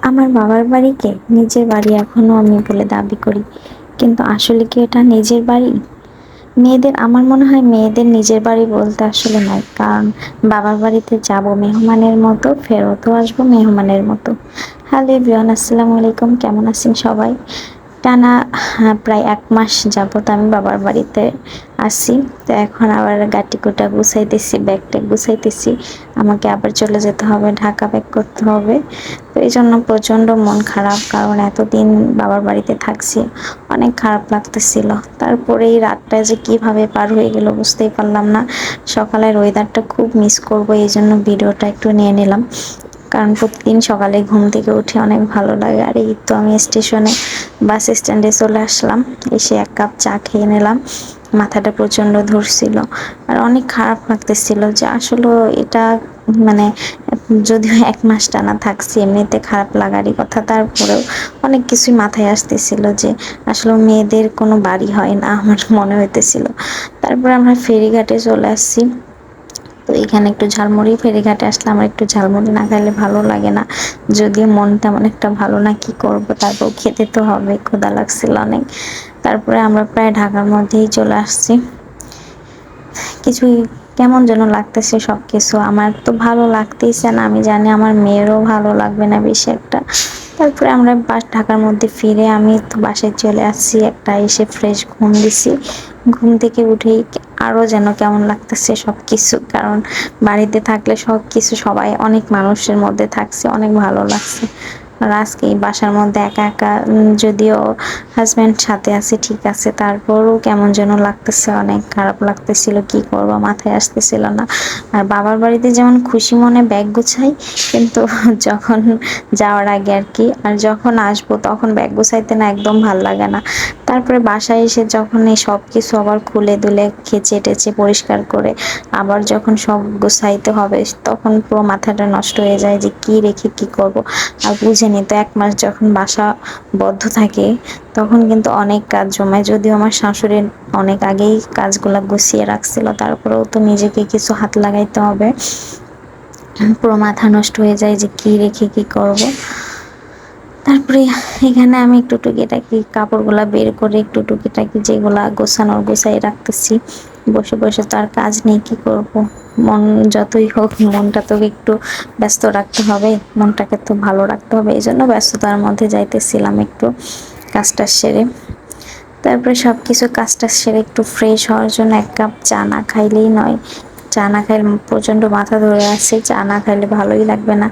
আমার বাবার বাড়িকে নিজের বাড়ি এখনো আমি বলে দাবি করি, কিন্তু আসলে কি এটা নিজের বাড়ি? আমার মনে হয় মেয়েদের নিজের বাড়ি বলতে আসলে নয়, কারণ বাবার বাড়িতে যাব মেহমানের মতো, ফেরতও আসবো মেহমানের মতো। হ্যালো এভরিওয়ান, আসসালামু আলাইকুম, কেমন আছেন সবাই? টানা প্রায় 1 মাস যাবত আমি বাবার বাড়িতে আছি। তো এখন আবার গাটিগুটা গুছাইতেছি, ব্যাগটা গুছাইতেছি। আমাকে আবার চলে যেতে হবে, ঢাকা ব্যাক করতে হবে। তো এই জন্য প্রচণ্ড মন খারাপ, কারণ এতদিন বাবার বাড়িতে থাকছি, অনেক খারাপ লাগতেছিল। তারপরে এই রাতটা যে কিভাবে পার হয়ে গেল বুঝতেই পারলাম না। সকালের ওয়েদারটা খুব মিস করব, এই জন্য ভিডিওটা একটু নিয়ে নিলাম। কারণ প্রতিদিন সকালে ঘুম থেকে উঠে অনেক ভালো লাগে। আর এই তো আমি স্টেশনে, বাস স্ট্যান্ডে চলে আসলাম। এসে 1 কাপ চা খেয়ে নিলাম। মাথাটা প্রচণ্ড ধরছিল, আর অনেক খারাপ লাগতেছিল যে আসলে এটা মানে যদিও 1 মাস টানা থাকছি, এমনিতে খারাপ লাগারই কথা, তারপরেও অনেক কিছুই মাথায় আসতেছিল যে আসলে মেয়েদের কোনো বাড়ি হয় না, আমার মনে হইতেছিল। তারপরে আমরা ফেরিঘাটে চলে আসছি। তো এখানে একটু ঝালমুড়ি, ফেরিঘাটে আসলে আমার একটু ঝালমুড়ি না খাইলে ভালো লাগে না, যদিও মন তেমন একটা ভালো না, কি করব, তারপর খেতে তো হবে, ক্ষুধা লাগছিল অনেক। তারপরে আমরা প্রায় ঢাকার মধ্যেই চলে আসছি। কিছুই কেমন যেন লাগতেছে সবকিছু, আমার তো ভালো লাগতেইছে না, আমি জানি আমার মেয়েরও ভালো লাগবে না বেশি একটা। তারপরে আমরা ঢাকার মধ্যে ফিরে আমি তো বাসায় চলে আসছি, একটা এসে ফ্রেশ ঘুম দিছি। ঘুম থেকে উঠেই আরো যেন কেমন লাগতেছে সবকিছু, কারণ বাড়িতে থাকলে সবকিছু সবাই অনেক মানুষের মধ্যে থাকছে, অনেক ভালো লাগছে। আর আজকে এই বাসার মধ্যে একা একা, যদিও হাজব্যান্ড সাথে আছে ঠিক আছে, তারপরও কেমন যেন লাগতেছে, অনেক খারাপ লাগতেছিল, কি করব মাথায় আসতেছিল না। আর বাবার বাড়িতে যেমন খুশি মনে ব্যাগ গুছাই, কিন্তু যখন যাওয়ার আগে আর কি, আর যখন আসবো তখন ব্যাগ গুছাইতে না একদম ভাল লাগে না। তারপরে বাসায় এসে যখন এই সব কিছু আবার খুলে দুলে খেচে টেচে পরিষ্কার করে আবার যখন সব গুছাইতে হবে, তখন পুরো মাথাটা নষ্ট হয়ে যায় যে কি রেখে কি করব। আর বুঝেনি তো, 1 মাস যখন বাসা বদ্ধ থাকে তখন কিন্তু অনেক কাজ জমায়, যদিও আমার শাশুড়ি অনেক আগেই কাজগুলা গুছিয়ে রাখছিল, তারপরেও তো নিজেকে কিছু হাত লাগাইতে হবে। পুরো মাথা নষ্ট হয়ে যায় যে কি রেখে কি করব। তারপরে এখানে আমি একটু টুকিটাকি কাপড়গুলা বের করে একটু টুকিটাকি যেগুলা গোছানোর গোছাই রাখতেছি। বসে বসে তো আর কাজ নেই, কি করব। মন যতই হোক, মনটা তো একটু ব্যস্ত রাখতে হবে, মনটাকে তো ভালো রাখতে হবে, এই জন্য ব্যস্ততার মধ্যে যাইতেছিলাম একটু কাজটা সেরে। তারপরে সব কিছু কাজটা সেরে একটু ফ্রেশ হওয়ার জন্য 1 কাপ চা না খাইলেই নয়। চা না খাইলে প্রচণ্ড মাথা ধরে আছে, চা না খাইলে ভালোই লাগবে না।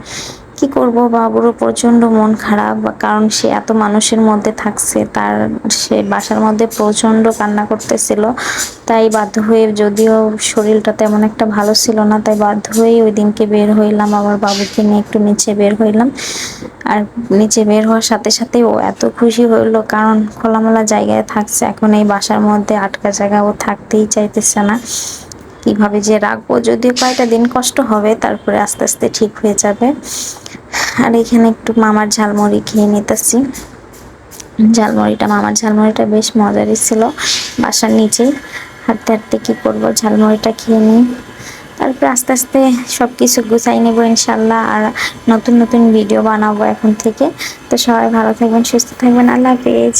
কি করব, বাবুরও প্রচণ্ড মন খারাপ, কারণ সে এত মানুষের মধ্যে থাকছে, সে বাসার মধ্যে প্রচণ্ড কান্না করতেছিল। তাই বাধ্য হয়ে, যদিও শরীরটা তেমন একটা ভালো ছিল না, তাই বাধ্য হয়ে ওই দিনকে বের হইলাম, আমার বাবুকে নিয়ে একটু নিচে বের হইলাম। আর নিচে বের হওয়ার সাথে সাথে ও এত খুশি হইলো, কারণ খোলামেলা জায়গায় থাকছে, এখন এই বাসার মধ্যে আটকা জায়গা ও থাকতেই চাইতেছে না। কিভাবে যে রাখবো, যদিও কয়েকটা দিন কষ্ট হবে, তারপরে আস্তে আস্তে ঠিক হয়ে যাবে। আর এখানে একটু মামার ঝালমুড়ি খেয়ে নিতেছি। মামার ঝালমুড়িটা বেশ মজারই ছিল, বাসার নিচেই। হাঁটতে হাঁটতে কি করবো, ঝালমুড়িটা খেয়ে নিই। তারপরে আস্তে আস্তে সবকিছু গুছাই নেবো ইনশাল্লাহ, আর নতুন নতুন ভিডিও বানাবো এখন থেকে। তো সবাই ভালো থাকবেন, সুস্থ থাকবেন, আল্লাহ হাফেজ।